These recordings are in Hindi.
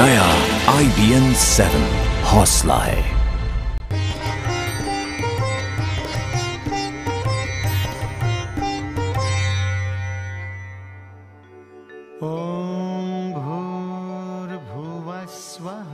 नया IBN 7 हौसला है। ओम भूर्भुवः स्वः।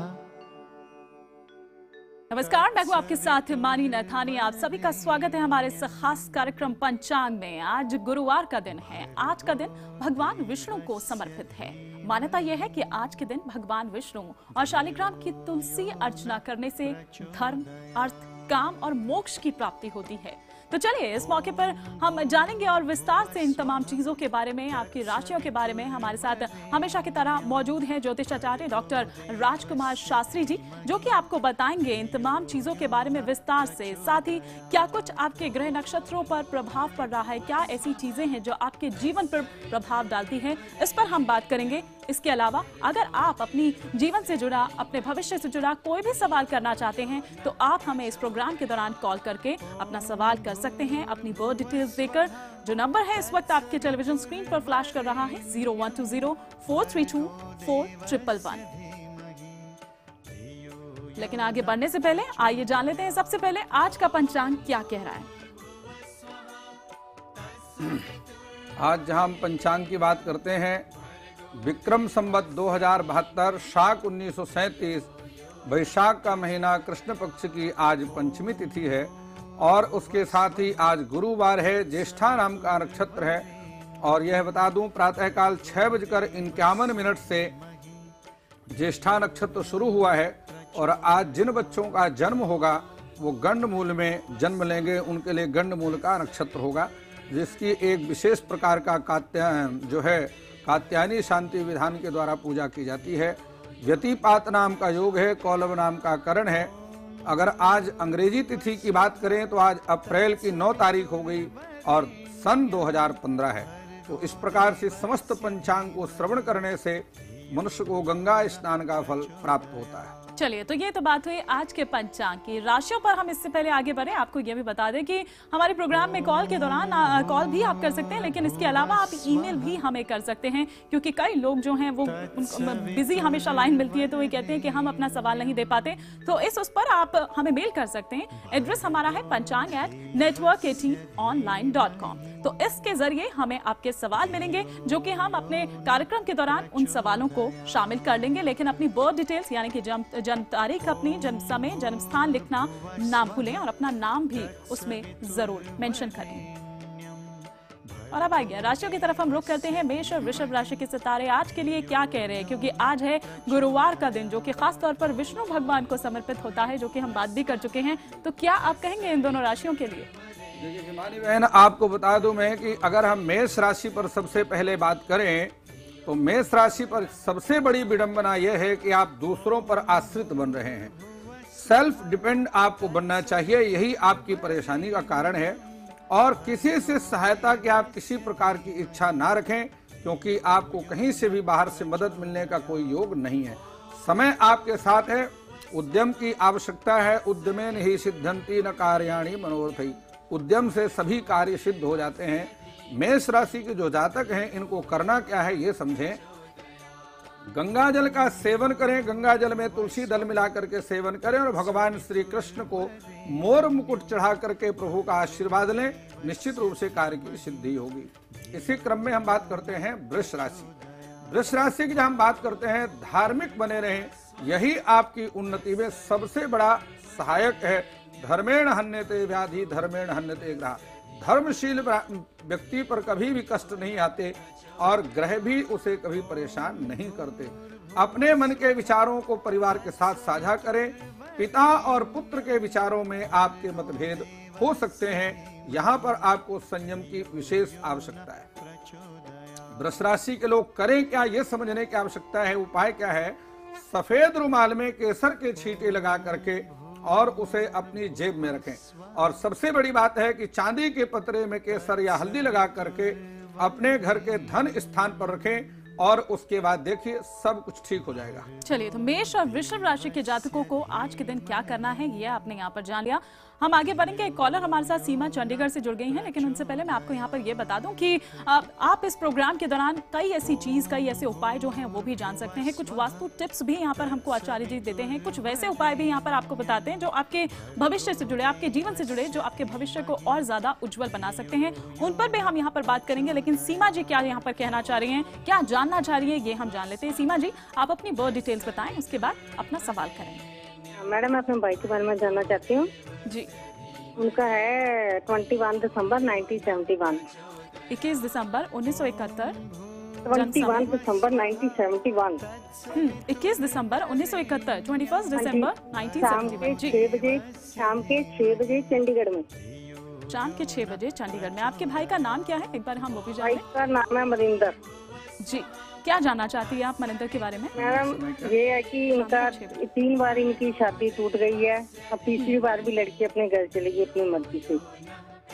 नमस्कार, मैं हूं आपके साथ मानी नथानी। आप सभी का स्वागत है हमारे इस खास कार्यक्रम पंचांग में। आज गुरुवार का दिन है। आज का दिन भगवान विष्णु को समर्पित है। मान्यता यह है कि आज के दिन भगवान विष्णु और शालिग्राम की तुलसी अर्चना करने से धर्म, अर्थ, काम और मोक्ष की प्राप्ति होती है। तो चलिए इस मौके पर हम जानेंगे और विस्तार से इन तमाम चीजों के बारे में, आपकी राशियों के बारे में। हमारे साथ हमेशा की तरह मौजूद हैं ज्योतिषाचार्य डॉक्टर राजकुमार शास्त्री जी, जो कि आपको बताएंगे इन तमाम चीजों के बारे में विस्तार से। साथ ही क्या कुछ आपके ग्रह नक्षत्रों पर प्रभाव पड़ रहा है, क्या ऐसी चीजें हैं जो आपके जीवन पर प्रभाव डालती हैं, इस पर हम बात करेंगे। इसके अलावा अगर आप अपनी जीवन से जुड़ा, अपने भविष्य से जुड़ा कोई भी सवाल करना चाहते हैं तो आप हमें इस प्रोग्राम के दौरान कॉल करके अपना सवाल कर सकते हैं, अपनी बर्थ डिटेल्स देकर। जो नंबर है इस वक्त आपके टेलीविजन स्क्रीन पर फ्लैश कर रहा है 0120-432-4111। लेकिन आगे बढ़ने से पहले आइए जान लेते हैं सबसे पहले आज का पंचांग क्या कह रहा है। आज जहां हम पंचांग की बात करते हैं, विक्रम संवत 2072 शाक 1937 वैशाख का महीना कृष्ण पक्ष की आज पंचमी तिथि है और उसके साथ ही आज गुरुवार है। ज्येष्ठा नाम का नक्षत्र है और यह बता दूं प्रातःकाल 6:51 से ज्येष्ठा नक्षत्र शुरू हुआ है और आज जिन बच्चों का जन्म होगा वो गंडमूल में जन्म लेंगे, उनके लिए गंडमूल का नक्षत्र होगा, जिसकी एक विशेष प्रकार का कात्यायनी शांति विधान के द्वारा पूजा की जाती है। व्यतिपात नाम का योग है, कौलव नाम का करण है। अगर आज अंग्रेजी तिथि की बात करें तो आज अप्रैल की 9 तारीख हो गई और सन 2015 है। तो इस प्रकार से समस्त पंचांग को श्रवण करने से मनुष्य को गंगा स्नान का फल प्राप्त होता है। चलिए, तो ये तो बात हुई आज के पंचांग की। राशियों पर हम इससे पहले आगे बढ़े, आपको ये भी बता दें कि हमारे प्रोग्राम में कॉल के दौरान कॉल भी आप कर सकते हैं, लेकिन इसके अलावा आप ईमेल भी हमें कर सकते हैं, क्योंकि कई लोग जो हैं वो बिजी हमेशा लाइन मिलती है तो ये कहते हैं कि हम अपना सवाल नहीं दे पाते। तो उस पर आप हमें मेल कर सकते हैं। एड्रेस हमारा है panchang@network18online.com। तो इसके जरिए हमें आपके सवाल मिलेंगे जो कि हम अपने कार्यक्रम के दौरान उन सवालों को शामिल कर लेंगे। लेकिन अपनी बर्थ डिटेल्स यानी कि जन्म तारीख, अपनी जन्म समय, जन्म स्थान लिखना ना भूलें और अपना नाम भी उसमें जरूर मेंशन करें। और अब आइए राशियों की तरफ हम रुख करते हैं। मेष और वृषभ राशि के सितारे आज के लिए क्या कह रहे हैं, क्योंकि आज है गुरुवार का दिन, जो कि खास तौर पर विष्णु भगवान को समर्पित होता है, जो कि हम बात भी कर चुके हैं। तो क्या आप कहेंगे इन दोनों राशियों के लिए? देखिए हिमानी बहन, आपको बता दूं मैं कि अगर हम मेष राशि पर सबसे पहले बात करें तो मेष राशि पर सबसे बड़ी विडंबना यह है कि आप दूसरों पर आश्रित बन रहे हैं। सेल्फ डिपेंड आपको बनना चाहिए, यही आपकी परेशानी का कारण है। और किसी से सहायता की आप किसी प्रकार की इच्छा ना रखें, क्योंकि आपको कहीं से भी बाहर से मदद मिलने का कोई योग नहीं है। समय आपके साथ है, उद्यम की आवश्यकता है। उद्यमेन ही सिद्धंति न कार्याणि मनोरथै। उद्यम से सभी कार्य सिद्ध हो जाते हैं। मेष राशि के जो जातक हैं इनको करना क्या है ये समझें। गंगा जल का सेवन करें, गंगा जल में तुलसी दल मिला करके सेवन करें और भगवान श्री कृष्ण को मोर मुकुट चढ़ा करके प्रभु का आशीर्वाद लें, निश्चित रूप से कार्य की सिद्धि होगी। इसी क्रम में हम बात करते हैं वृष राशि। वृष राशि की जब हम बात करते हैं, धार्मिक बने रहें, यही आपकी उन्नति में सबसे बड़ा सहायक है। धर्मेण हन्यते व्याधि धर्मेण हन्यते ग्रह। धर्मशील व्यक्ति पर कभी भी कष्ट नहीं आते और ग्रह भी उसे कभी परेशान नहीं करते। अपने मन के विचारों को परिवार के साथ साझा करें। पिता और पुत्र के विचारों में आपके मतभेद हो सकते हैं, यहाँ पर आपको संयम की विशेष आवश्यकता है। वृष राशि के लोग करें क्या, ये समझने की आवश्यकता है। उपाय क्या है? सफेद रुमाल में केसर के छींटे लगा करके और उसे अपनी जेब में रखें। और सबसे बड़ी बात है कि चांदी के पतरे में केसर या हल्दी लगा करके अपने घर के धन स्थान पर रखें और उसके बाद देखिए सब कुछ ठीक हो जाएगा। चलिए, तो मेष और वृषभ राशि के जातकों को आज के दिन क्या करना है ये आपने यहाँ पर जान लिया। हम आगे बढ़ेंगे। एक कॉलर हमारे साथ सीमा चंडीगढ़ से जुड़ गई हैं, लेकिन उनसे पहले मैं आपको यहाँ पर ये बता दूं कि आप इस प्रोग्राम के दौरान कई ऐसे उपाय जो हैं वो भी जान सकते हैं। कुछ वास्तु टिप्स भी यहाँ पर हमको आचार्य जी देते हैं, कुछ वैसे उपाय भी यहाँ पर आपको बताते हैं जो आपके भविष्य से जुड़े, आपके जीवन से जुड़े, जो आपके भविष्य को और ज्यादा उज्जवल बना सकते हैं। उन पर भी हम यहाँ पर बात करेंगे। लेकिन सीमा जी क्या यहाँ पर कहना चाह रही हैं, क्या जानना चाह रही है, ये हम जान लेते हैं। सीमा जी, आप अपनी बर्थ डिटेल्स बताएं, उसके बाद अपना सवाल करेंगे। मैडम, मैं अपने भाई के बारे में जानना चाहती हूँ जी। उनका है 21 दिसंबर 1971। 21 दिसंबर 1971। 21 दिसंबर 1971। 21 दिसंबर 1971, 21 दिसंबर 1971 जी। शाम के 6 बजे चंडीगढ़ में। शाम के 6 बजे चंडीगढ़ में। आपके भाई का नाम क्या है, एक बार हम वो भी जान भाई लें। का नाम है मनिंदर जी, क्या जानना चाहती है आप मनिंदर के बारे में? मैडम, ये है कि इनका 3 बार इनकी शादी टूट गई है। अब तीसरी बार भी लड़की अपने घर चली गई अपनी मर्जी से।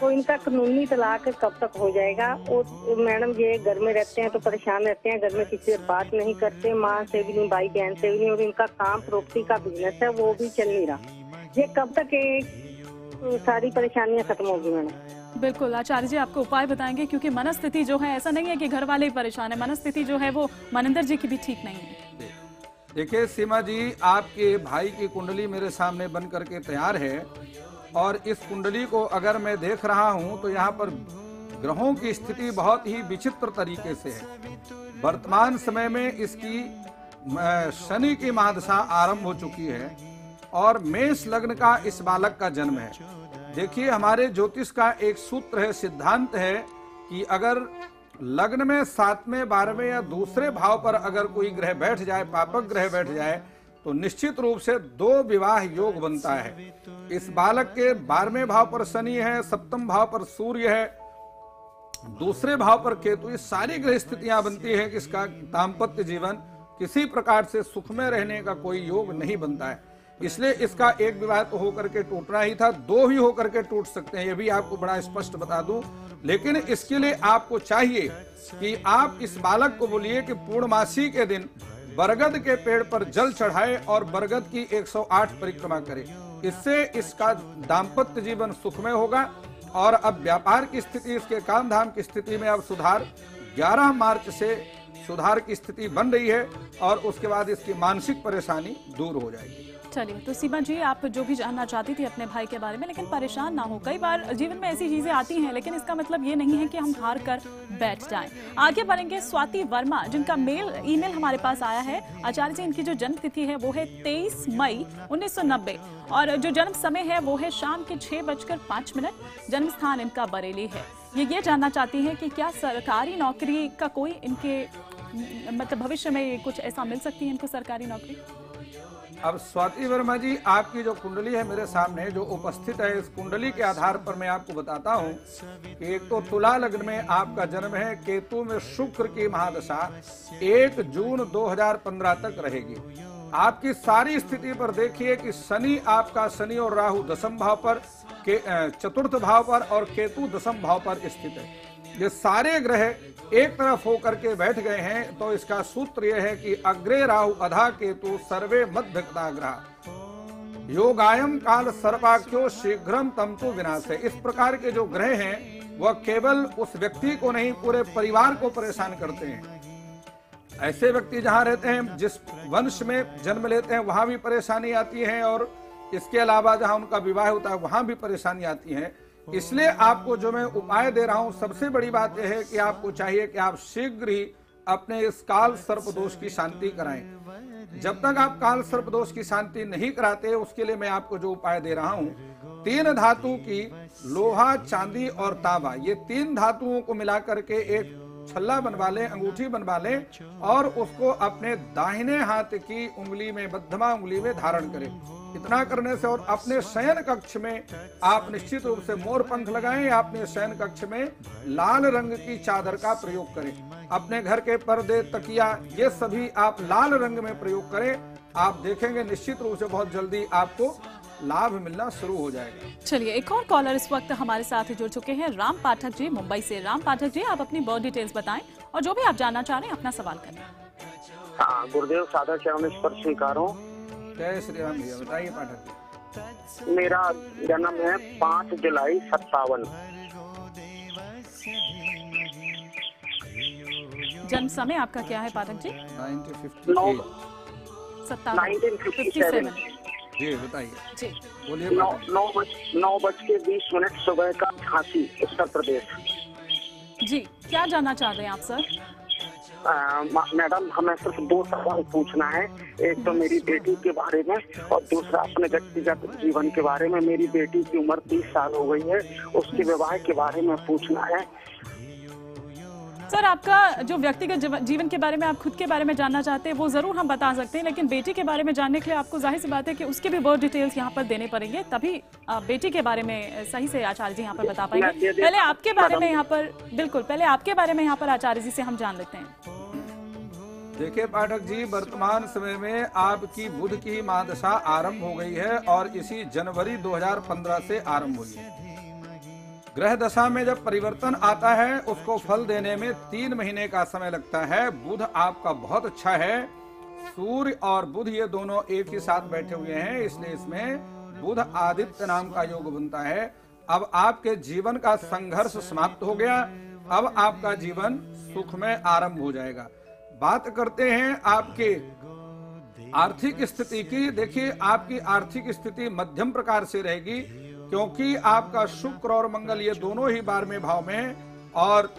तो इनका कानूनी तलाक कब तक हो जाएगा? और मैडम, ये घर में रहते हैं तो परेशान रहते हैं, घर में किसी से बात नहीं करते, माँ से भी नहीं, भाई बहन से भी नहीं, और इनका काम प्रॉपर्टी का बिजनेस है वो भी चल नहीं रहा। ये कब तक सारी परेशानियां खत्म होगी मैडम? बिल्कुल, आचार्य जी आपको उपाय बताएंगे, क्योंकि मनस्थिति जो है, ऐसा नहीं है कि घर वाले ही परेशान है, मनस्थिति जो है वो मनिंदर जी की भी ठीक नहीं है। देखिए सीमा जी, आपके भाई की कुंडली मेरे सामने बन करके तैयार है, और इस कुंडली को अगर मैं देख रहा हूं तो यहाँ पर ग्रहों की स्थिति बहुत ही विचित्र तरीके से है। वर्तमान समय में इसकी शनि की महादशा आरंभ हो चुकी है और मेष लग्न का इस बालक का जन्म है। देखिए, हमारे ज्योतिष का एक सूत्र है, सिद्धांत है कि अगर लग्न में 7वें 12वें या दूसरे भाव पर अगर कोई ग्रह बैठ जाए, पापक ग्रह बैठ जाए, तो निश्चित रूप से 2 विवाह योग बनता है। इस बालक के 12वें भाव पर शनि है, 7वें भाव पर सूर्य है, दूसरे भाव पर केतु। ये सारी ग्रह स्थितियां बनती है कि इसका दाम्पत्य जीवन किसी प्रकार से सुख में रहने का कोई योग नहीं बनता है। इसलिए इसका एक विवाह तो होकर के टूटना ही था, 2 ही होकर के टूट सकते हैं, ये भी आपको बड़ा स्पष्ट बता दूं। लेकिन इसके लिए आपको चाहिए कि आप इस बालक को बोलिए कि पूर्णमासी के दिन बरगद के पेड़ पर जल चढ़ाए और बरगद की 108 परिक्रमा करे। इससे इसका दाम्पत्य जीवन सुखमय होगा। और अब व्यापार की स्थिति, इसके काम धाम की स्थिति में अब सुधार 11 मार्च से सुधार की स्थिति बन रही है, और उसके बाद इसकी मानसिक परेशानी दूर हो जाएगी। चलिए, तो सीमा जी, आप जो भी जानना चाहती थी अपने भाई के बारे में, लेकिन परेशान ना हो। कई बार जीवन में ऐसी चीजें आती हैं, लेकिन इसका मतलब ये नहीं है कि हम हार कर बैठ जाएं। आगे बढ़ेंगे। स्वाति वर्मा, जिनका ईमेल हमारे पास आया है, आचार्य जी इनकी जो जन्म तिथि है वो है 23 मई 1990, और जो जन्म समय है वो है शाम के 6:05। जन्म स्थान इनका बरेली है। ये जानना चाहती है कि क्या सरकारी नौकरी का कोई इनके मतलब भविष्य में कुछ ऐसा मिल सकती है इनको, सरकारी नौकरी? अब स्वाति वर्मा जी, आपकी जो कुंडली है मेरे सामने जो उपस्थित है, इस कुंडली के आधार पर मैं आपको बताता हूं कि एक तो तुला लग्न में आपका जन्म है, केतु में शुक्र की महादशा 1 जून 2015 तक रहेगी। आपकी सारी स्थिति पर देखिए कि शनि आपका, शनि और राहु 10वें भाव पर, 4th भाव पर, और केतु 10वें भाव पर स्थित है। ये सारे ग्रह एक तरफ होकर के बैठ गए हैं, तो इसका सूत्र यह है कि अग्रे राहु अधा केतु सर्वे मध्यगता ग्रह योगायम काल सर्वाख्यो शीघ्रम तम तो विनाश है। इस प्रकार के जो ग्रह हैं वह केवल उस व्यक्ति को नहीं, पूरे परिवार को परेशान करते हैं। ऐसे व्यक्ति जहां रहते हैं, जिस वंश में जन्म लेते हैं, वहां भी परेशानी आती है, और इसके अलावा जहां उनका विवाह होता है वहां भी परेशानी आती है। इसलिए आपको जो मैं उपाय दे रहा हूं, सबसे बड़ी बात यह है कि आपको चाहिए कि आप शीघ्र ही अपने इस काल सर्प दोष की शांति कराएं। जब तक आप काल सर्प दोष की शांति नहीं कराते, उसके लिए मैं आपको जो उपाय दे रहा हूं, 3 धातु की, लोहा, चांदी और तांबा, ये 3 धातुओं को मिलाकर के एक छल्ला बनवा लें, अंगूठी बनवा लें, और उसको अपने दाहिने हाथ की उंगली में, मध्यमा उंगली में धारण करें। इतना करने से, और अपने शयन कक्ष में आप निश्चित रूप से मोर पंख लगाएं, अपने शयन कक्ष में लाल रंग की चादर का प्रयोग करें। अपने घर के पर्दे, तकिया, ये सभी आप लाल रंग में प्रयोग करें। आप देखेंगे निश्चित रूप से बहुत जल्दी आपको लाभ मिलना शुरू हो जाएगा। चलिए, एक और कॉलर इस वक्त हमारे साथ जुड़ चुके हैं, राम पाठक जी मुंबई से। राम पाठक जी, आप अपनी बर्थ डिटेल्स बताएं और जो भी आप जानना चाह रहे हैं अपना सवाल करें। हाँ, गुरुदेव सादर चरण स्पर्श स्वीकार हूँ। जय श्री राम भैया, बताइए पाठक जी। मेरा जन्म है 5 जुलाई 57। जन्म समय आपका क्या है पाठक जी? 1957। जी बताइए जी। बोलिए। 9:20 सुबह का झांसी, उत्तर प्रदेश। जी, क्या जानना चाह रहे हैं आप सर? मैडम, हमें सिर्फ 2 सवाल पूछना है। एक तो मेरी बेटी के बारे में और दूसरा अपने व्यक्तिगत जीवन के बारे में। मेरी बेटी की उम्र 30 साल हो गई है, उसके विवाह के बारे में पूछना है। सर, आपका जो व्यक्तिगत जीवन के बारे में आप खुद के बारे में जानना चाहते हैं वो जरूर हम बता सकते हैं, लेकिन बेटी के बारे में जानने के लिए आपको जाहिर सी बात है कि उसके भी बहुत डिटेल्स यहाँ पर देने पड़ेंगे, तभी बेटी के बारे में सही से आचार्य जी यहाँ पर बता पाएंगे। पहले आपके बारे में यहाँ पर, बिल्कुल पहले आपके बारे में यहाँ पर आचार्य जी से हम जान लेते हैं। देखिए पाठक जी, वर्तमान समय में आपकी बुध की महादशा आरंभ हो गई है और इसी जनवरी 2015 से आरंभ हुई है। ग्रह दशा में जब परिवर्तन आता है उसको फल देने में 3 महीने का समय लगता है। बुध आपका बहुत अच्छा है। सूर्य और बुध ये दोनों एक ही साथ बैठे हुए हैं, इसलिए इसमें बुध आदित्य नाम का योग बनता है। अब आपके जीवन का संघर्ष समाप्त हो गया, अब आपका जीवन सुख में आरंभ हो जाएगा। बात करते हैं आपके आर्थिक स्थिति की। देखिए, आपकी आर्थिक स्थिति मध्यम प्रकार से रहेगी, क्योंकि आपका शुक्र और मंगल ये दोनों ही 12वें भाव में है और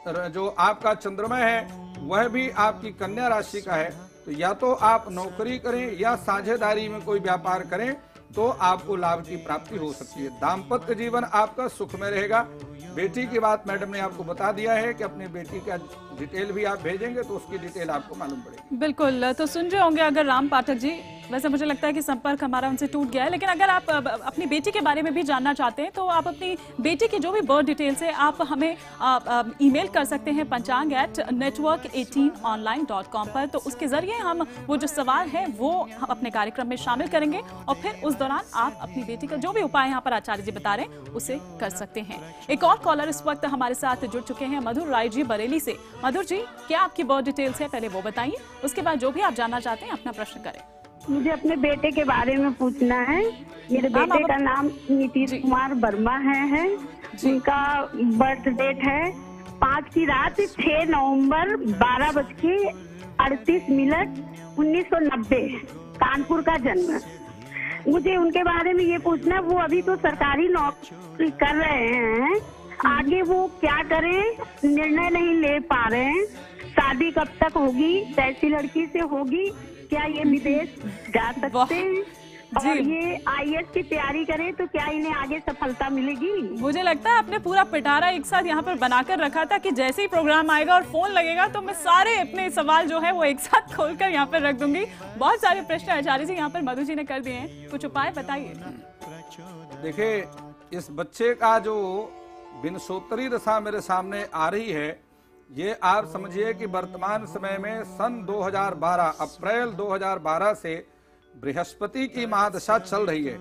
जो आपका चंद्रमा है वह भी आपकी कन्या राशि का है। तो या तो आप नौकरी करें या साझेदारी में कोई व्यापार करें तो आपको लाभ की प्राप्ति हो सकती है। दाम्पत्य जीवन आपका सुख में रहेगा। बेटी की बात मैडम ने आपको बता दिया है कि अपनी बेटी का डिटेल भी आप भेजेंगे तो उसकी डिटेल आपको मालूम पड़ेगी। बिल्कुल, तो सुन रहे होंगे अगर राम पाठक जी, वैसे मुझे लगता है कि संपर्क हमारा उनसे टूट गया है, लेकिन अगर आप अपनी बेटी के बारे में भी जानना चाहते हैं तो आप अपनी बेटी की जो भी बर्थ डिटेल्स है आप हमें ईमेल कर सकते हैं panchang@network18online.com पर। तो उसके जरिए हम वो जो सवाल है वो हम अपने कार्यक्रम में शामिल करेंगे और फिर उस दौरान आप अपनी बेटी का जो भी उपाय यहाँ पर आचार्य जी बता रहे हैं उसे कर सकते हैं। एक और कॉलर इस वक्त हमारे साथ जुड़ चुके हैं, मधुर राय जी बरेली से। मधुर जी, क्या आपकी बर्थ डिटेल्स है पहले वो बताइए, उसके बाद जो भी आप जानना चाहते हैं अपना प्रश्न करें। मुझे अपने बेटे के बारे में पूछना है। मेरे बेटे का नाम नीतीश कुमार वर्मा है। उनका बर्थ डेट है 5 की रात 6 नवंबर 12:38 1990, कानपुर का जन्म। मुझे उनके बारे में ये पूछना है, वो अभी तो सरकारी नौकरी कर रहे हैं, आगे वो क्या करें निर्णय नहीं ले पा रहे हैं। शादी कब तक होगी, कैसी लड़की से होगी, क्या ये विदेश जा सकते हैं, और ये IAS की तैयारी करें तो क्या इन्हें आगे सफलता मिलेगी? मुझे लगता है आपने पूरा पिटारा एक साथ यहाँ पर बनाकर रखा था कि जैसे ही प्रोग्राम आएगा और फोन लगेगा तो मैं सारे अपने सवाल जो है वो एक साथ खोलकर यहाँ पर रख दूंगी। बहुत सारे प्रश्न आचार्य जी यहाँ पर मधु जी ने कर दिए हैं, कुछ उपाय बताइए। देखिए, इस बच्चे का जो विंशोत्तरी दशा मेरे सामने आ रही है, ये आप समझिए कि वर्तमान समय में सन 2012 अप्रैल 2012 से बृहस्पति की महादशा चल रही है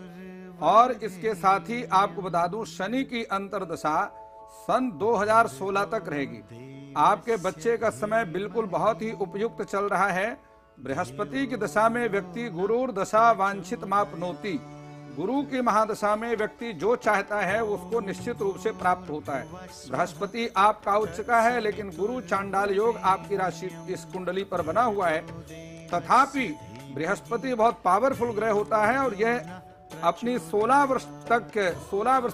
और इसके साथ ही आपको बता दूं शनि की अंतरदशा सन 2016 तक रहेगी। आपके बच्चे का समय बिल्कुल बहुत ही उपयुक्त चल रहा है। बृहस्पति की दशा में व्यक्ति गुरुर दशा वांछित मापनोति, गुरु की महादशा में व्यक्ति जो चाहता है उसको निश्चित रूप से प्राप्त होता है। बृहस्पति आपका उच्च का है, लेकिन गुरु चांडाल योग आपकी राशि इस कुंडली पर बना हुआ है। तथापि बृहस्पति बहुत पावरफुल ग्रह होता है और यह अपनी 16 वर्ष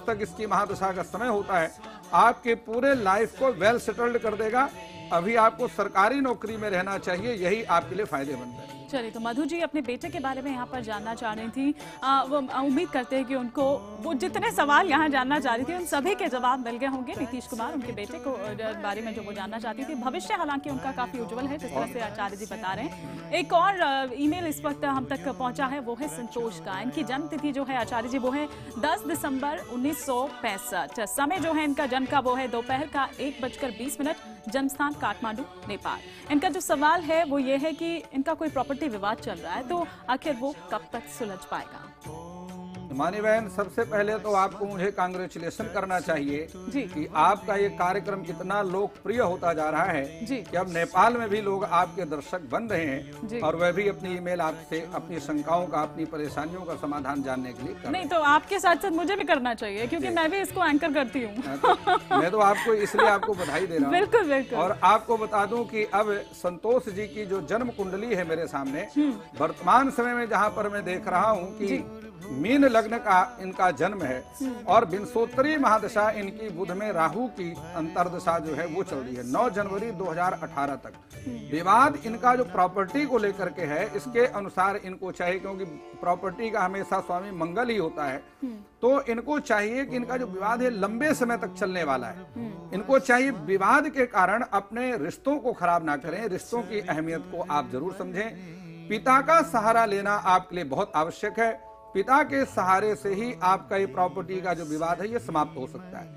तक इसकी महादशा का समय होता है। आपके पूरे लाइफ को वेल सेटल्ड कर देगा। अभी आपको सरकारी नौकरी में रहना चाहिए, यही आपके लिए फायदेमंद है। चलिए, तो मधु जी अपने बेटे के बारे में यहाँ पर जानना चाह रही थी। वो उम्मीद करते हैं कि उनको वो जितने सवाल यहाँ जानना चाह रही थी उन सभी के जवाब मिल गए होंगे। नीतीश कुमार उनके बेटे को बारे में जो वो जानना चाहती थी, भविष्य हालांकि उनका काफी उज्जवल है जिस तरह से आचार्य जी बता रहे हैं। एक और ईमेल इस वक्त हम तक पहुंचा है, वो है संतोष का। इनकी जन्म तिथि जो है आचार्य जी वो है 10 दिसंबर 1965। समय जो है इनका जन्म का वो है दोपहर का 1:20, जन्म स्थान काठमांडू, नेपाल। इनका जो सवाल है वो ये है कि इनका कोई प्रॉपर्टी विवाद चल रहा है, तो आखिर वो कब तक सुलझ पाएगा? मानी बहन, सबसे पहले तो आपको मुझे कांग्रेचुलेशन करना चाहिए जी। कि आपका ये कार्यक्रम कितना लोकप्रिय होता जा रहा है जी। कि अब नेपाल में भी लोग आपके दर्शक बन रहे जी। हैं और वह भी अपनी ईमेल आपसे अपनी शंकाओं का, अपनी परेशानियों का समाधान जानने के लिए कर रहे नहीं तो आपके साथ साथ मुझे भी करना चाहिए क्योंकि मैं भी इसको एंकर करती हूँ। हैं। मैं तो आपको इसलिए आपको बधाई दे रहा हूँ। बिल्कुल बिल्कुल। और आपको बता दूं कि अब संतोष जी की जो जन्म कुंडली है मेरे सामने, वर्तमान समय में जहाँ पर मैं देख रहा हूँ कि मीन लग्न का इनका जन्म है और विंशोत्तरी महादशा इनकी बुध में राहु की अंतर्दशा जो है वो चल रही है 9 जनवरी 2018 तक। विवाद इनका जो प्रॉपर्टी को लेकर के है, इसके अनुसार इनको चाहिए, क्योंकि प्रॉपर्टी का हमेशा स्वामी मंगल ही होता है, तो इनको चाहिए कि इनका जो विवाद है लंबे समय तक चलने वाला है। इनको चाहिए विवाद के कारण अपने रिश्तों को खराब ना करें, रिश्तों की अहमियत को आप जरूर समझें। पिता का सहारा लेना आपके लिए बहुत आवश्यक है। पिता के सहारे से ही आपका ये प्रॉपर्टी का जो विवाद है ये समाप्त हो सकता है।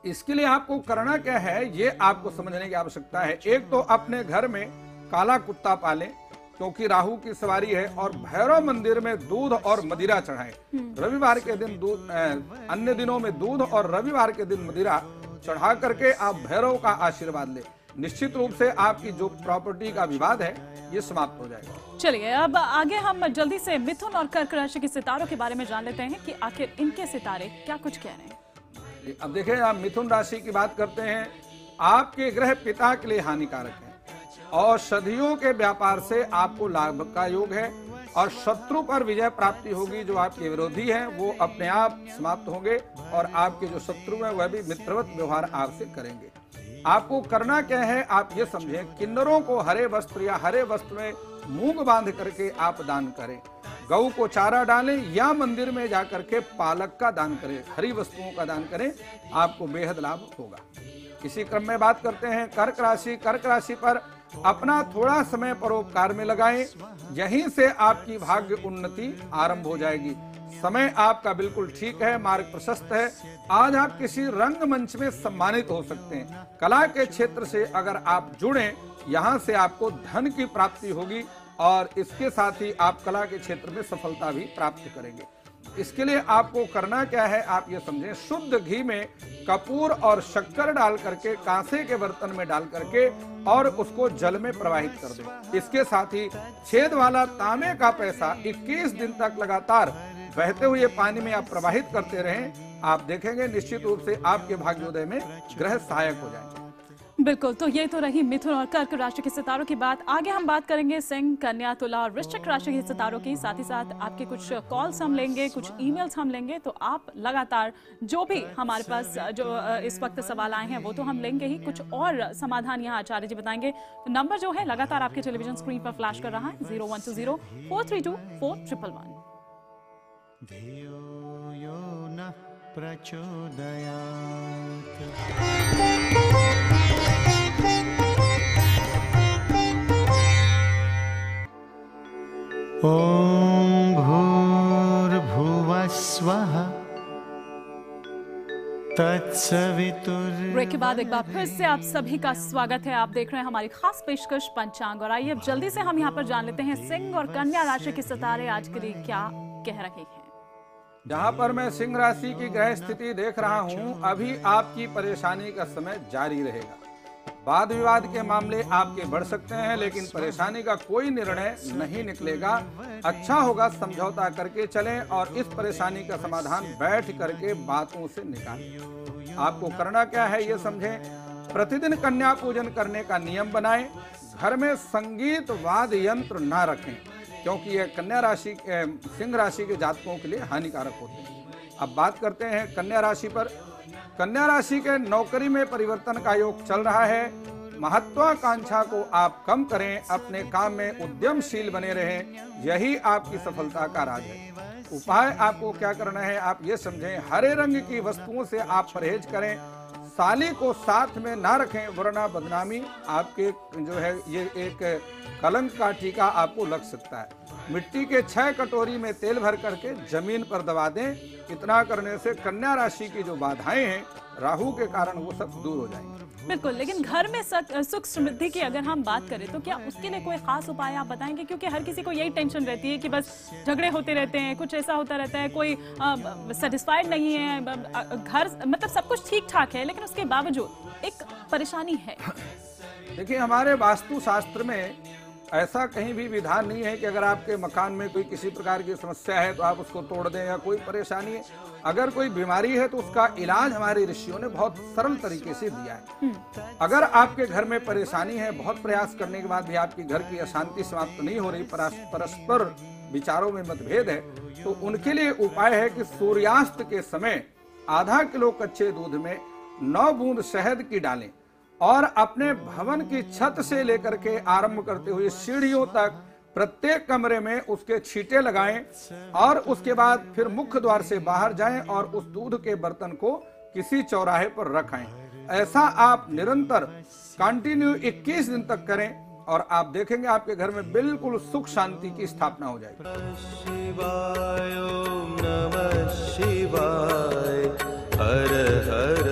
इसके लिए आपको करना क्या है, ये आपको समझने की आवश्यकता है। एक तो अपने घर में काला कुत्ता पालें, क्योंकि राहु की सवारी है, और भैरव मंदिर में दूध और मदिरा चढ़ाएं। रविवार के दिन दूध, अन्य दिनों में दूध और रविवार के दिन मदिरा चढ़ा करके आप भैरव का आशीर्वाद लें। निश्चित रूप से आपकी जो प्रॉपर्टी का विवाद है ये समाप्त हो जाएगा। चलिए अब आगे हम जल्दी से मिथुन और कर्क राशि के सितारों के बारे में जान लेते हैं कि आखिर इनके सितारे क्या कुछ कह रहे हैं। अब देखिए, आप मिथुन राशि की बात करते हैं। आपके ग्रह पिता के लिए हानिकारक है। औषधियों के व्यापार से आपको लाभ का योग है और शत्रु पर विजय प्राप्ति होगी। जो आपके विरोधी हैं वो अपने आप समाप्त होंगे और आपके जो शत्रु हैं वह भी मित्रवत व्यवहार आपसे करेंगे। आपको करना क्या है, आप ये समझें, किन्नरों को हरे वस्त्र या हरे वस्त्र में मूंग बांध करके आप दान करें। गऊ को चारा डालें या मंदिर में जाकर के पालक का दान करें, हरी वस्तुओं का दान करें, आपको बेहद लाभ होगा। इसी क्रम में बात करते हैं कर्क राशि। कर्क राशि पर अपना थोड़ा समय परोपकार में लगाएं, यहीं से आपकी भाग्य उन्नति आरंभ हो जाएगी। समय आपका बिल्कुल ठीक है, मार्ग प्रशस्त है। आज आप किसी रंगमंच में सम्मानित हो सकते हैं। कला के क्षेत्र से अगर आप जुड़ें, यहाँ से आपको धन की प्राप्ति होगी और इसके साथ ही आप कला के क्षेत्र में सफलता भी प्राप्त करेंगे। इसके लिए आपको करना क्या है, आप ये समझें, शुद्ध घी में कपूर और शक्कर डाल करके कांसे के बर्तन में डाल करके और उसको जल में प्रवाहित कर दें। इसके साथ ही छेद वाला तांबे का पैसा 21 दिन तक लगातार बहते हुए पानी में आप प्रवाहित करते रहें। आप देखेंगे निश्चित रूप से आपके भाग्योदय में ग्रह सहायक हो जाएंगे। बिल्कुल, तो ये तो रही मिथुन और कर्क राशि के सितारों की बात। आगे हम बात करेंगे सिंह, कन्या, तुला और वृश्चिक राशि के सितारों की। साथ ही साथ आपके कुछ कॉल्स हम लेंगे, कुछ ईमेल्स हम लेंगे। तो आप लगातार जो भी हमारे पास जो इस वक्त सवाल आए हैं वो तो हम लेंगे ही, कुछ और समाधान यहाँ आचार्य जी बताएंगे। तो नंबर जो है लगातार आपके टेलीविजन स्क्रीन पर फ्लैश कर रहा है 0120-432-4111। धियो यो नः प्रचोदयात्। ॐ भूर्भुवः स्वः तत्सवितुर्। ब्रेक के बाद एक बार फिर से आप सभी का स्वागत है। आप देख रहे हैं हमारी खास पेशकश पंचांग, और आइए अब जल्दी से हम यहाँ पर जान लेते हैं सिंह और कन्या राशि के सितारे आज के लिए क्या कह रहे हैं। जहाँ पर मैं सिंह राशि की ग्रह स्थिति देख रहा हूँ, अभी आपकी परेशानी का समय जारी रहेगा। वाद विवाद के मामले आपके बढ़ सकते हैं, लेकिन परेशानी का कोई निर्णय नहीं निकलेगा। अच्छा होगा समझौता करके चलें और इस परेशानी का समाधान बैठ करके बातों से निकालें। आपको करना क्या है ये समझें। प्रतिदिन कन्या पूजन करने का नियम बनाएं। घर में संगीत वाद्य यंत्र ना रखें, क्योंकि ये कन्या राशि सिंह राशि के जातकों के लिए हानिकारक होते हैं। अब बात करते हैं कन्या राशि पर। कन्या राशि के नौकरी में परिवर्तन का योग चल रहा है। महत्वाकांक्षा को आप कम करें, अपने काम में उद्यमशील बने रहें, यही आपकी सफलता का राज है। उपाय आपको क्या करना है, आप ये समझें, हरे रंग की वस्तुओं से आप परहेज करें। साली को साथ में ना रखें, वरना बदनामी आपके जो है ये एक कलंक का टीका आपको लग सकता है। मिट्टी के 6 कटोरी में तेल भर करके जमीन पर दबा दें। इतना करने से कन्या राशि की जो बाधाएं हैं राहु के कारण वो सब दूर हो जाएंगे। बिल्कुल, लेकिन घर में सुख समृद्धि की अगर हम बात करें तो क्या उसके लिए कोई खास उपाय आप बताएंगे? क्योंकि हर किसी को यही टेंशन रहती है कि बस झगड़े होते रहते हैं, कुछ ऐसा होता रहता है, कोई सेटिस्फाइड नहीं है, घर मतलब सब कुछ ठीक ठाक है लेकिन उसके बावजूद एक परेशानी है। देखिए, हमारे वास्तु शास्त्र में ऐसा कहीं भी विधान नहीं है कि अगर आपके मकान में कोई किसी प्रकार की समस्या है तो आप उसको तोड़ दें, या कोई परेशानी है, अगर कोई बीमारी है तो उसका इलाज हमारे ऋषियों ने बहुत सरल तरीके से दिया है। अगर आपके घर में परेशानी है, बहुत प्रयास करने के बाद भी आपके घर की अशांति समाप्त नहीं हो रही, परस्पर विचारों में मतभेद है, तो उनके लिए उपाय है कि सूर्यास्त के समय आधा किलो कच्चे दूध में 9 बूंद शहद की डालें और अपने भवन की छत से लेकर के आरंभ करते हुए सीढ़ियों तक प्रत्येक कमरे में उसके छींटे लगाएं और उसके बाद फिर मुख्य द्वार से बाहर जाएं और उस दूध के बर्तन को किसी चौराहे पर रखें। ऐसा आप निरंतर कंटिन्यू 21 दिन तक करें और आप देखेंगे आपके घर में बिल्कुल सुख शांति की स्थापना हो जाएगी। शिवाय ओम नमः शिवाय हर हर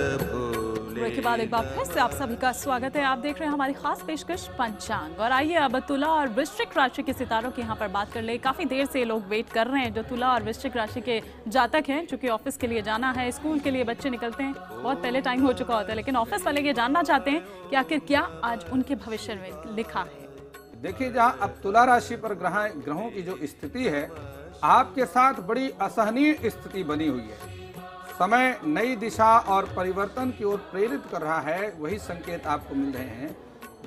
के बाद एक बार फिर से आप सभी का स्वागत है। आप देख रहे हैं हमारी खास पेशकश पंचांग। और आइए अब तुला और वृश्चिक राशि के सितारों की यहाँ पर बात कर ले। काफी देर से लोग वेट कर रहे हैं जो तुला और वृश्चिक राशि के जातक हैं, चूंकि ऑफिस के लिए जाना है, स्कूल के लिए बच्चे निकलते हैं, बहुत पहले टाइम हो चुका होता है, लेकिन ऑफिस वाले ये जानना चाहते हैं कि आखिर क्या आज उनके भविष्य में लिखा है। देखिए, जहाँ अब तुला राशि पर ग्रहों की जो स्थिति है आपके साथ बड़ी असहनीय स्थिति बनी हुई है। समय नई दिशा और परिवर्तन की ओर प्रेरित कर रहा है, वही संकेत आपको मिल रहे हैं।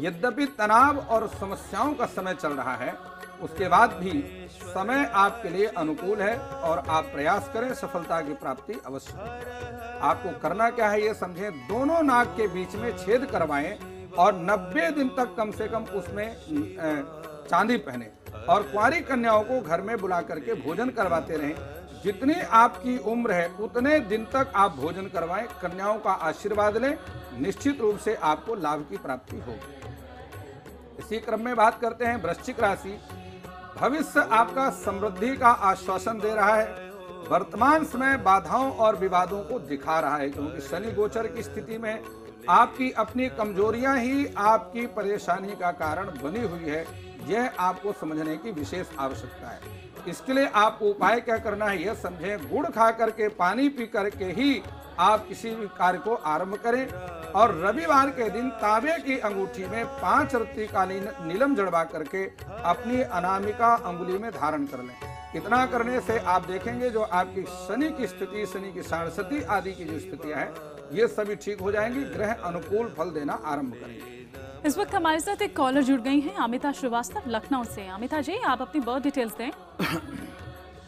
यद्यपि तनाव और समस्याओं का समय चल रहा है, उसके बाद भी समय आपके लिए अनुकूल है और आप प्रयास करें, सफलता की प्राप्ति अवश्य होगी। आपको करना क्या है ये समझें। दोनों नाक के बीच में छेद करवाएं और 90 दिन तक कम से कम उसमें चांदी पहने और कुंवारी कन्याओं को घर में बुला करके भोजन करवाते रहें। जितनी आपकी उम्र है उतने दिन तक आप भोजन करवाएं, कन्याओं का आशीर्वाद लें, निश्चित रूप से आपको लाभ की प्राप्ति होगी। इसी क्रम में बात करते हैं वृश्चिक राशि। भविष्य आपका समृद्धि का आश्वासन दे रहा है। वर्तमान समय बाधाओं और विवादों को दिखा रहा है, क्योंकि शनि गोचर की स्थिति में आपकी अपनी कमजोरियां ही आपकी परेशानी का कारण बनी हुई है। यह आपको समझने की विशेष आवश्यकता है। इसके लिए आपको उपाय क्या करना है यह समझें। गुड़ खा करके, पानी पी करके ही आप किसी भी कार्य को आरंभ करें और रविवार के दिन तांबे की अंगूठी में 5 रत्ती का नीलम जड़वा करके अपनी अनामिका अंगुली में धारण कर लें। इतना करने से आप देखेंगे जो आपकी शनि की स्थिति, शनि की साढ़सती आदि की जो स्थितियां हैं ये सभी ठीक हो जाएंगी। ग्रह अनुकूल फल देना आरंभ करेंगे। इस वक्त हमारे साथ एक कॉलर जुड़ गई हैं, अमिता श्रीवास्तव लखनऊ से। अमिता जी, आप अपनी बर्थ डिटेल्स दें।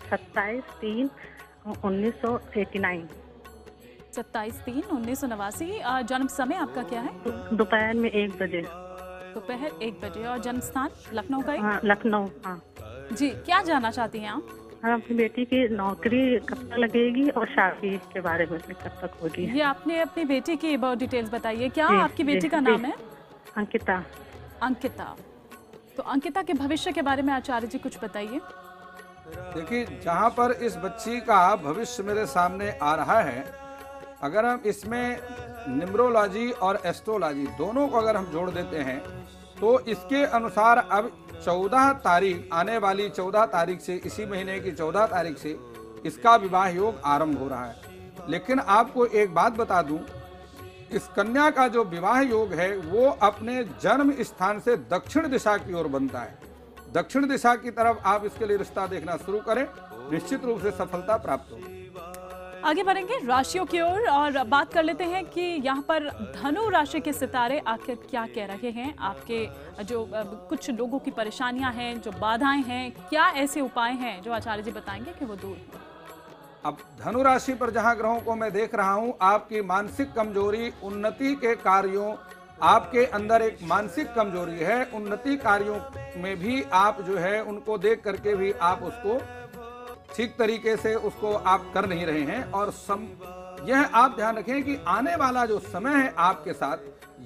27/3/1989। 27/3/1989। जन्म समय आपका क्या है? दोपहर में 1 बजे। दोपहर 1 बजे। और जन्म स्थान लखनऊ का ही? हाँ, लखनऊ। हाँ जी, क्या जानना चाहती हैं आप? हाँ, अपनी बेटी की नौकरी कब तक लगेगी और शादी के बारे में कब तक होगी। ये आपने अपनी बेटी की बर्थ डिटेल्स बताइए। क्या आपकी बेटी का नाम है? अंकिता। अंकिता। तो अंकिता के भविष्य के बारे में आचार्य जी कुछ बताइए। देखिए, जहाँ पर इस बच्ची का भविष्य मेरे सामने आ रहा है, अगर हम इसमें न्यूमरोलॉजी और एस्ट्रोलॉजी दोनों को अगर हम जोड़ देते हैं तो इसके अनुसार अब 14 तारीख, आने वाली 14 तारीख से, इसी महीने की 14 तारीख से इसका विवाह योग आरंभ हो रहा है। लेकिन आपको एक बात बता दूं, इस कन्या का जो विवाह योग है वो अपने जन्म स्थान से दक्षिण दिशा की ओर बनता है। दक्षिण दिशा की तरफ आप इसके लिए रिश्ता देखना शुरू करें, निश्चित रूप से सफलता प्राप्त होगी। आगे बढ़ेंगे राशियों की ओर और बात कर लेते हैं कि यहाँ पर धनु राशि के सितारे आखिर क्या कह रहे हैं। आपके जो कुछ लोगों की परेशानियां हैं, जो बाधाएं हैं, क्या ऐसे उपाय हैं जो आचार्य जी बताएंगे कि वो दूर हो? अब धनु राशि पर जहां ग्रहों को मैं देख रहा हूं, आपकी मानसिक कमजोरी, उन्नति के कार्यों, आपके अंदर एक मानसिक कमजोरी है। उन्नति कार्यों में भी आप जो है उनको देख करके भी आप उसको ठीक तरीके से उसको आप कर नहीं रहे हैं। और यह आप ध्यान रखें कि आने वाला जो समय है आपके साथ,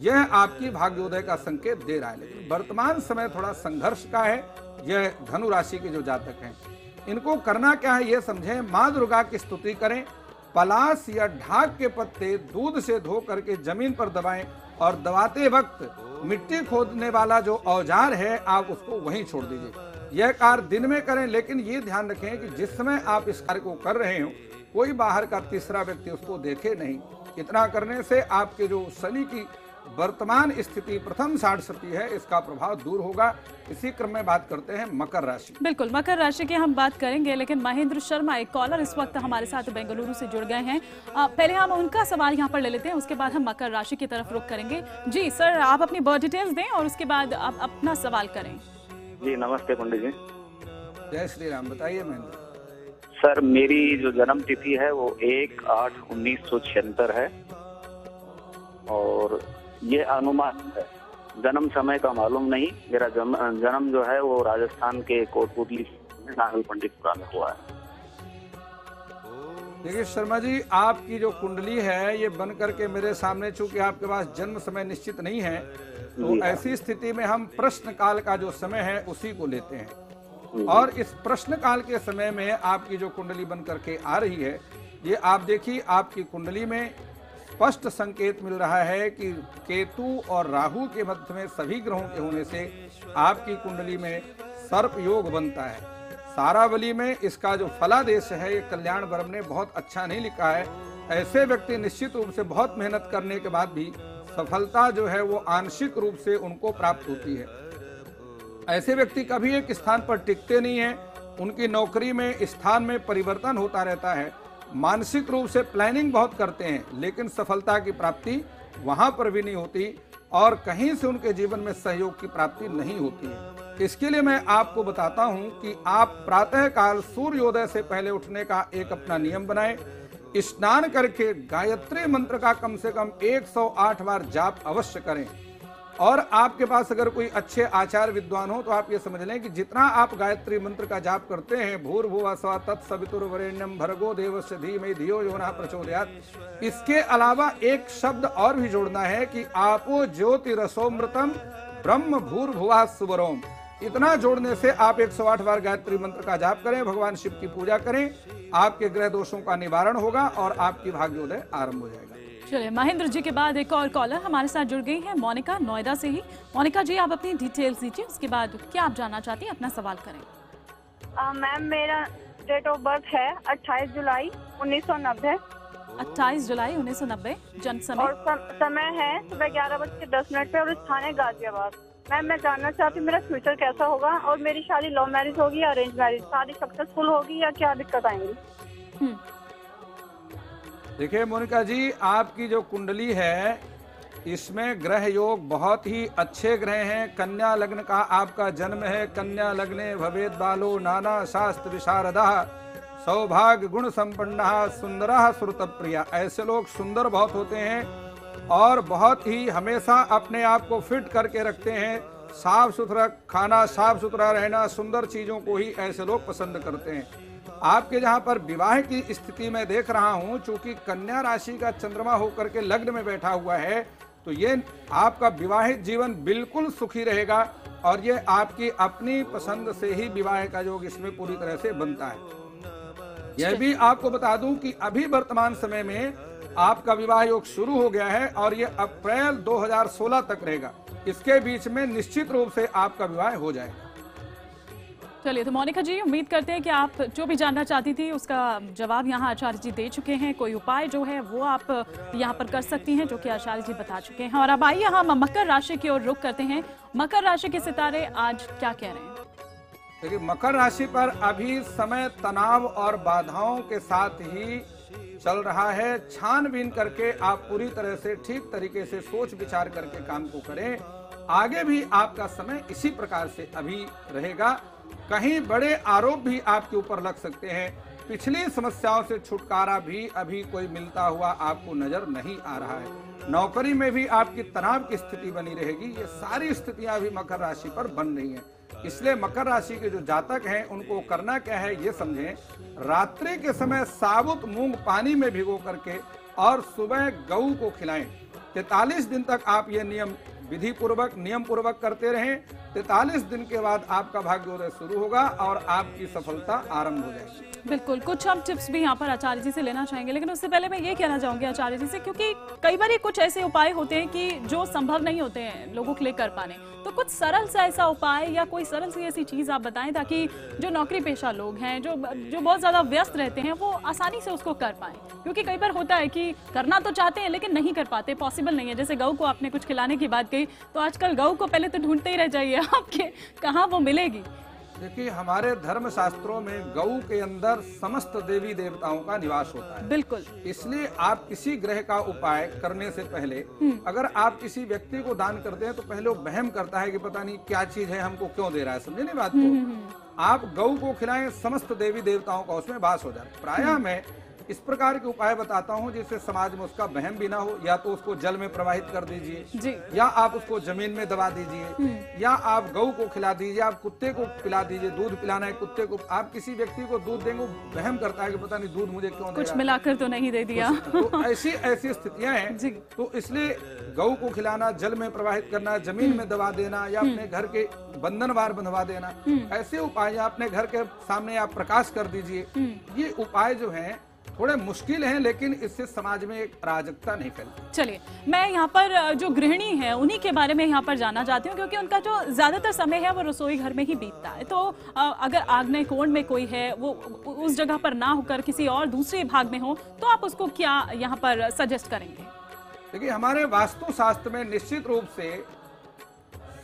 यह आपकी भाग्योदय का संकेत दे रहा है। लेकिन वर्तमान समय थोड़ा संघर्ष का है, यह धनु राशि के जो जातक हैं, इनको करना क्या है ये समझें। माँ दुर्गा की स्तुति करें, पलाश या ढाक के पत्ते दूध से धो करके जमीन पर दबाएं और दबाते वक्त मिट्टी खोदने वाला जो औजार है आप उसको वहीं छोड़ दीजिए। यह कार्य दिन में करें, लेकिन ये ध्यान रखें कि जिस समय आप इस कार्य को कर रहे हो कोई बाहर का तीसरा व्यक्ति उसको देखे नहीं। इतना करने से आपके जो शनि की वर्तमान स्थिति प्रथम साढ़ सती है, इसका प्रभाव दूर होगा। इसी क्रम में बात करते हैं मकर राशि। बिल्कुल, मकर राशि की हम बात करेंगे, लेकिन महेंद्र शर्मा एक कॉलर इस वक्त हमारे साथ बेंगलुरु से जुड़ गए हैं। पहले हम उनका सवाल यहाँ पर ले लेते हैं, उसके बाद हम मकर राशि की तरफ रुख करेंगे। जी सर, आप अपनी बर्थ डिटेल्स दें और उसके बाद आप अपना सवाल करें। जी नमस्ते पंडित जी। जय श्री राम। बताइए महेंद्र। सर मेरी जो जन्म तिथि है वो 1/8/1976 है और ये अनुमान है, जन्म समय का मालूम नहीं। मेरा जन्म जो है वो राजस्थान के कोटपुतली में नागल पंडितपुरा में हुआ है। देखिए शर्मा जी, आपकी जो कुंडली है ये बन करके मेरे सामने, चूंकि आपके पास जन्म समय निश्चित नहीं है, तो ऐसी स्थिति में हम प्रश्न काल का जो समय है उसी को लेते हैं। और इस प्रश्न काल के समय में आपकी जो कुंडली बन करके आ रही है, ये आप देखिए आपकी कुंडली में स्पष्ट संकेत मिल रहा है कि केतु और राहु के मध्य में सभी ग्रहों के होने से आपकी कुंडली में सर्प योग बनता है। सारावली में इसका जो फलादेश है, ये कल्याण वर्म ने बहुत अच्छा नहीं लिखा है। ऐसे व्यक्ति निश्चित रूप से बहुत मेहनत करने के बाद भी सफलता जो है वो आंशिक रूप से उनको प्राप्त होती है। ऐसे व्यक्ति कभी एक स्थान पर टिकते नहीं है, उनकी नौकरी में स्थान में परिवर्तन होता रहता है। मानसिक रूप से प्लानिंग बहुत करते हैं, लेकिन सफलता की प्राप्ति वहां पर भी नहीं होती और कहीं से उनके जीवन में सहयोग की प्राप्ति नहीं होती है। इसके लिए मैं आपको बताता हूं कि आप प्रातः काल सूर्योदय से पहले उठने का एक अपना नियम बनाएं। स्नान करके गायत्री मंत्र का कम से कम 108 बार जाप अवश्य करें। और आपके पास अगर कोई अच्छे आचार्य विद्वान हो तो आप ये समझ लें कि जितना आप गायत्री मंत्र का जाप करते हैं, भूर्भुवः स्वः तत्सवितुर्वरेण्यं भर्गो देवस्य धीमहि धियो यो नः प्रचोदयात्, इसके अलावा एक शब्द और भी जोड़ना है कि आपो ज्योतिरसोमृतम ब्रह्म भूर्भुवः सुवरोम। इतना जोड़ने से आप 108 बार गायत्री मंत्र का जाप करें, भगवान शिव की पूजा करें, आपके ग्रह दोषों का निवारण होगा और आपकी भाग्योदय आरंभ हो जाएगा। चलिए, महेंद्र जी के बाद एक और कॉलर हमारे साथ जुड़ गई है, मोनिका नोएडा से ही। मोनिका जी, आप अपनी डिटेल्स दीजिए, उसके बाद क्या आप जानना चाहती हैं, अपना सवाल करें। मैम मेरा डेट ऑफ बर्थ है 28 जुलाई 1990। 28 जुलाई 1990 जन्म समय और समय है सुबह 11:10 पे और स्थान है गाजियाबाद। मैम मैं जानना चाहती हूँ मेरा फ्यूचर कैसा होगा और मेरी शादी लव मैरिज होगी या अरेंज मैरिज, शादी सक्सेसफुल होगी या क्या दिक्कत आएंगी? देखिए मोनिका जी, आपकी जो कुंडली है इसमें ग्रह योग बहुत ही अच्छे ग्रह हैं। कन्या लग्न का आपका जन्म है। कन्या लग्ने भवेद बालो नाना शास्त्र विशारदः सौभाग्य गुण संपन्नः सुंदरः श्रुतप्रिया। ऐसे लोग सुंदर बहुत होते हैं और बहुत ही हमेशा अपने आप को फिट करके रखते हैं। साफ सुथरा खाना, साफ सुथरा रहना, सुंदर चीजों को ही ऐसे लोग पसंद करते हैं। आपके जहाँ पर विवाह की स्थिति में देख रहा हूँ, चूंकि कन्या राशि का चंद्रमा होकर के लग्न में बैठा हुआ है, तो ये आपका विवाहित जीवन बिल्कुल सुखी रहेगा और ये आपकी अपनी पसंद से ही विवाह का योग इसमें पूरी तरह से बनता है। यह भी आपको बता दूं कि अभी वर्तमान समय में आपका विवाह योग शुरू हो गया है और ये अप्रैल 2016 तक रहेगा। इसके बीच में निश्चित रूप से आपका विवाह हो जाएगा। चलिए, तो मोनिका जी, उम्मीद करते हैं कि आप जो भी जानना चाहती थी उसका जवाब यहाँ आचार्य जी दे चुके हैं। कोई उपाय जो है वो आप यहाँ पर कर सकती हैं, जो कि आचार्य जी बता चुके हैं। और अब आइए हम मकर राशि की ओर रुख करते हैं। मकर राशि के सितारे आज क्या कह रहे हैं? देखिए, मकर राशि पर अभी समय तनाव और बाधाओं के साथ ही चल रहा है। छानबीन करके आप पूरी तरह से ठीक तरीके से सोच विचार करके काम को करें। आगे भी आपका समय इसी प्रकार से अभी रहेगा। कहीं बड़े आरोप भी आपके ऊपर लग सकते हैं। पिछली समस्याओं से छुटकारा भी अभी कोई मिलता हुआ आपको नजर नहीं आ रहा है। नौकरी में भी आपकी तनाव की स्थिति बनी रहेगी। ये सारी स्थितियां अभी मकर राशि पर बन रही हैं। इसलिए मकर राशि के जो जातक हैं उनको करना क्या है ये समझें। रात्रि के समय साबुत मूंग पानी में भिगो करके और सुबह गऊ को खिलाएं। 43 दिन तक आप ये नियम विधि पूर्वक नियम पूर्वक करते रहें 43 दिन के बाद आपका भाग्योदय शुरू होगा और आपकी सफलता आरंभ हो जाएगी। बिल्कुल, कुछ हम टिप्स भी यहाँ पर आचार्य जी से लेना चाहेंगे, लेकिन उससे पहले मैं ये कहना चाहूंगी आचार्य जी से, क्योंकि कई बार कुछ ऐसे उपाय होते हैं कि जो संभव नहीं होते हैं लोगों के लिए कर पाने, तो कुछ सरल सा ऐसा उपाय या कोई सरल सी ऐसी चीज आप बताएं ताकि जो नौकरी पेशा लोग हैं, जो बहुत ज्यादा व्यस्त रहते हैं, वो आसानी से उसको कर पाए। क्योंकि कई बार होता है कि करना तो चाहते हैं लेकिन नहीं कर पाते, पॉसिबल नहीं है। जैसे गऊ को आपने कुछ खिलाने की बात कही, तो आजकल गऊ को पहले तो ढूंढते ही रह जाइए आपके, कहाँ वो मिलेगी। देखिए, हमारे धर्म शास्त्रों में गऊ के अंदर समस्त देवी देवताओं का निवास होता है। बिल्कुल। इसलिए आप किसी ग्रह का उपाय करने से पहले अगर आप किसी व्यक्ति को दान करते हैं तो पहले वो वहम करता है कि पता नहीं क्या चीज है, हमको क्यों दे रहा है, समझे नहीं बात को। आप गऊ को खिलाएं, समस्त देवी देवताओं का उसमें वास हो जाए। प्रायः मैं इस प्रकार के उपाय बताता हूँ जिससे समाज में उसका वहम भी ना हो। या तो उसको जल में प्रवाहित कर दीजिए, या आप उसको जमीन में दबा दीजिए, या आप गऊ को खिला दीजिए, आप कुत्ते को पिला दीजिए। दूध पिलाना है कुत्ते को, आप किसी व्यक्ति को दूध देंगे, वहम करता है कि पता नहीं दूध मुझे क्यों दे रहा है, कुछ मिलाकर तो नहीं दे दिया। तो ऐसी स्थितियां हैं। तो इसलिए गऊ को खिलाना, जल में प्रवाहित करना, जमीन में दबा देना, या अपने घर के बंधनवार बंधवा देना, ऐसे उपाय अपने घर के सामने आप प्रकाश कर दीजिए। ये उपाय जो है थोड़े मुश्किल हैं, लेकिन इससे समाज में एक अराजकता नहीं फैलती। चलिए, मैं यहाँ पर जो गृहिणी है उन्हीं के बारे में यहाँ पर जानना चाहती हूँ, क्योंकि उनका जो ज्यादातर समय है वो रसोई घर में ही बीतता है। तो अगर आग्नेय कोण में कोई है, वो उस जगह पर ना होकर किसी और दूसरे भाग में हो, तो आप उसको क्या यहाँ पर सजेस्ट करेंगे? देखिए, हमारे वास्तु शास्त्र में निश्चित रूप से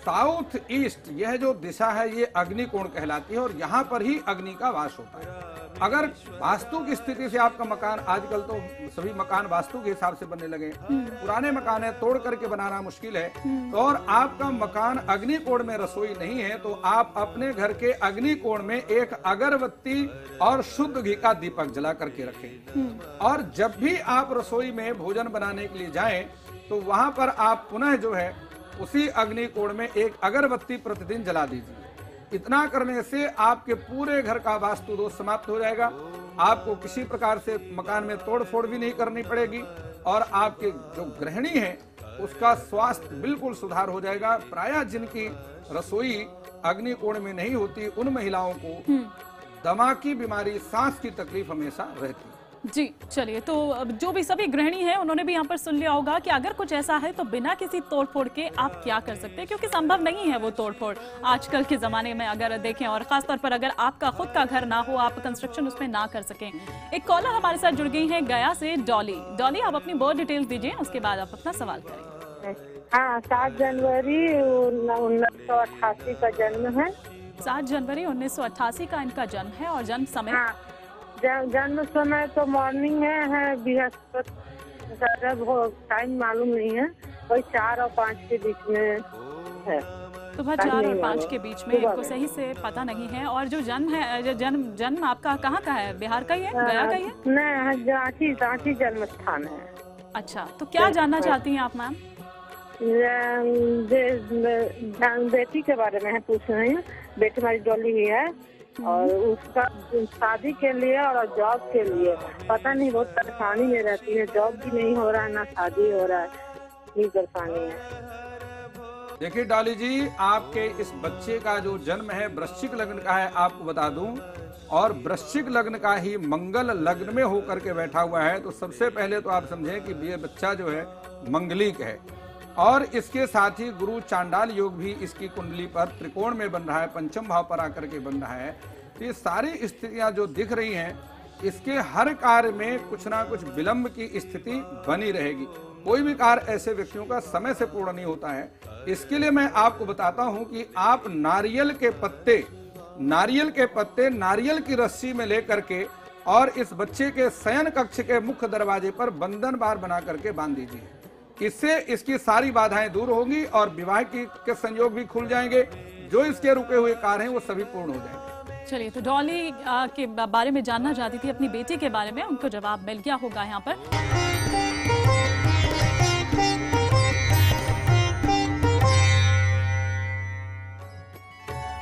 साउथ ईस्ट, यह जो दिशा है ये अग्नि कोण कहलाती है और यहाँ पर ही अग्नि का वास होता है। अगर वास्तु की स्थिति से आपका मकान, आजकल तो सभी मकान वास्तु के हिसाब से बनने लगे, पुराने मकान है, तोड़ करके बनाना मुश्किल है, तो और आपका मकान अग्नि कोण में रसोई नहीं है, तो आप अपने घर के अग्नि कोण में एक अगरबत्ती और शुद्ध घी का दीपक जला करके रखें। और जब भी आप रसोई में भोजन बनाने के लिए जाएं, तो वहां पर आप पुनः जो है उसी अग्नि कोण में एक अगरबत्ती प्रतिदिन जला दीजिए। इतना करने से आपके पूरे घर का वास्तु दोष समाप्त हो जाएगा। आपको किसी प्रकार से मकान में तोड़ फोड़ भी नहीं करनी पड़ेगी और आपके जो गृहिणी है उसका स्वास्थ्य बिल्कुल सुधार हो जाएगा। प्रायः जिनकी रसोई अग्नि कोण में नहीं होती, उन महिलाओं को दमा की बीमारी, सांस की तकलीफ हमेशा रहती है। जी, चलिए, तो जो भी सभी गृहिणी हैं उन्होंने भी यहाँ पर सुन लिया होगा कि अगर कुछ ऐसा है तो बिना किसी तोड़फोड़ के आप क्या कर सकते हैं, क्योंकि संभव नहीं है वो तोड़फोड़ आजकल के जमाने में अगर देखें, और खासतौर पर अगर आपका खुद का घर ना हो, आप कंस्ट्रक्शन उसमें ना कर सकें। एक कॉलर हमारे साथ जुड़ गई है गया से, डॉली, आप अपनी बहुत डिटेल्स दीजिए, उसके बाद आप अपना सवाल करें। हाँ, 7 जनवरी 1988 का जन्म है। 7 जनवरी 1988 का इनका जन्म है। और जन्म समय? हाँ, जन्म समय तो मॉर्निंग है बृहस्पति, टाइम मालूम नहीं है, वही 4 और 5 के बीच में है। सुबह 4 और 5 के बीच में, इनको सही से पता नहीं है। और जो जन्म है, जो जन्म आपका कहाँ का है? बिहार का ही है, गया का ही है? नहीं, रांची जन्म स्थान है। अच्छा, तो क्या जानना चाहती हैं आप मैम? बेटी के बारे में पूछ रही हूँ। बेटी हमारी डॉली ही है और उसका शादी के लिए और जॉब के लिए पता नहीं, बहुत परेशानी में रहती है। जॉब भी नहीं हो रहा है, ना शादी हो रहा है, ये परेशानी है। देखिए डॉली जी, आपके इस बच्चे का जो जन्म है वृश्चिक लग्न का है, आपको बता दूं, और वृश्चिक लग्न का ही मंगल लग्न में होकर के बैठा हुआ है। तो सबसे पहले तो आप समझें कि ये बच्चा जो है मंगलिक है, और इसके साथ ही गुरु चांडाल योग भी इसकी कुंडली पर त्रिकोण में बन रहा है, पंचम भाव पर आकर के बन रहा है। तो ये सारी स्थितियां जो दिख रही हैं, इसके हर कार्य में कुछ ना कुछ विलंब की स्थिति बनी रहेगी। कोई भी कार्य ऐसे व्यक्तियों का समय से पूर्ण नहीं होता है। इसके लिए मैं आपको बताता हूं कि आप नारियल के पत्ते नारियल की रस्सी में लेकर के और इस बच्चे के शयन कक्ष के मुख्य दरवाजे पर बंधन बार बना करके बांध दीजिए। इससे इसकी सारी बाधाएं दूर होंगी और विवाह के संयोग भी खुल जाएंगे। जो इसके रुके हुए कार्य हैं वो सभी पूर्ण हो जाएंगे। चलिए, तो डॉली के बारे में जानना चाहती थी, अपनी बेटी के बारे में, उनको जवाब मिल गया होगा यहाँ पर।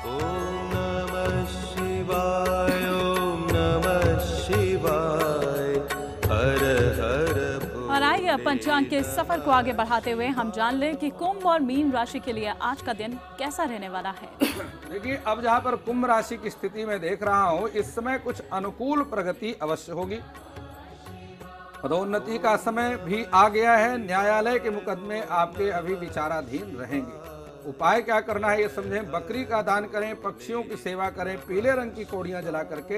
ओम नमः शिवाय, ओम नमः शिवाय, हर हर। और आइए पंचांग के सफर को आगे बढ़ाते हुए हम जान लें कि कुंभ और मीन राशि के लिए आज का दिन कैसा रहने वाला है। देखिए, अब जहां पर कुंभ राशि की स्थिति में देख रहा हूं, इस समय कुछ अनुकूल प्रगति अवश्य होगी। पदोन्नति का समय भी आ गया है। न्यायालय के मुकदमे आपके अभी विचाराधीन रहेंगे। उपाय क्या करना है ये समझें। बकरी का दान करें, पक्षियों की सेवा करें, पीले रंग की कोड़ियां जला करके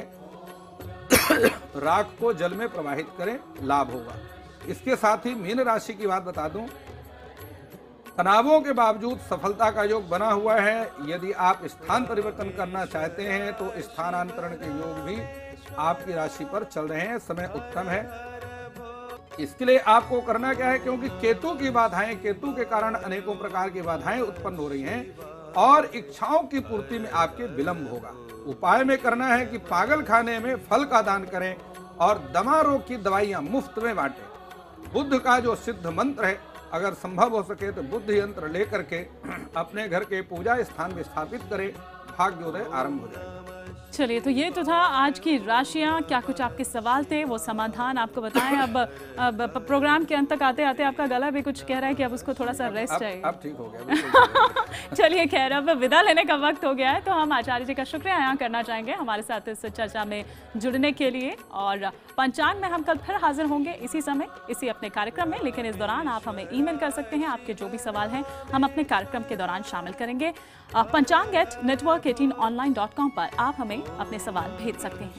राख को जल में प्रवाहित करें, लाभ होगा। इसके साथ ही मीन राशि की बात बता दूं, तनावों के बावजूद सफलता का योग बना हुआ है। यदि आप स्थान परिवर्तन करना चाहते हैं तो स्थानांतरण के योग भी आपकी राशि पर चल रहे हैं। समय उत्तम है। इसके लिए आपको करना क्या है, क्योंकि केतु की बाधाएं, केतु के कारण अनेकों प्रकार की बाधाएं उत्पन्न हो रही हैं और इच्छाओं की पूर्ति में आपके विलंब होगा। उपाय में करना है कि पागल खाने में फल का दान करें और दमा रोग की दवाइयां मुफ्त में बांटें। बुद्ध का जो सिद्ध मंत्र है, अगर संभव हो सके तो बुद्ध यंत्र लेकर के अपने घर के पूजा स्थान में स्थापित करें, भाग्योदय आरंभ हो जाएगा। चलिए, तो ये तो था आज की राशियां। क्या कुछ आपके सवाल थे, वो समाधान आपको बताएं। अब प्रोग्राम के अंत तक आते आते आपका गला भी कुछ कह रहा है कि अब उसको थोड़ा सा रेस्ट चाहिए। अब ठीक हो गया। चलिए, खैर, अब विदा लेने का वक्त हो गया है, तो हम आचार्य जी का शुक्रिया यहाँ करना चाहेंगे हमारे साथ इस चर्चा में जुड़ने के लिए। और पंचांग में हम कल फिर हाजिर होंगे इसी समय, इसी अपने कार्यक्रम में। लेकिन इस दौरान आप हमें ईमेल कर सकते हैं। आपके जो भी सवाल हैं हम अपने कार्यक्रम के दौरान शामिल करेंगे। पंचांग@network18online.com पर आप हमें अपने सवाल भेज सकते हैं।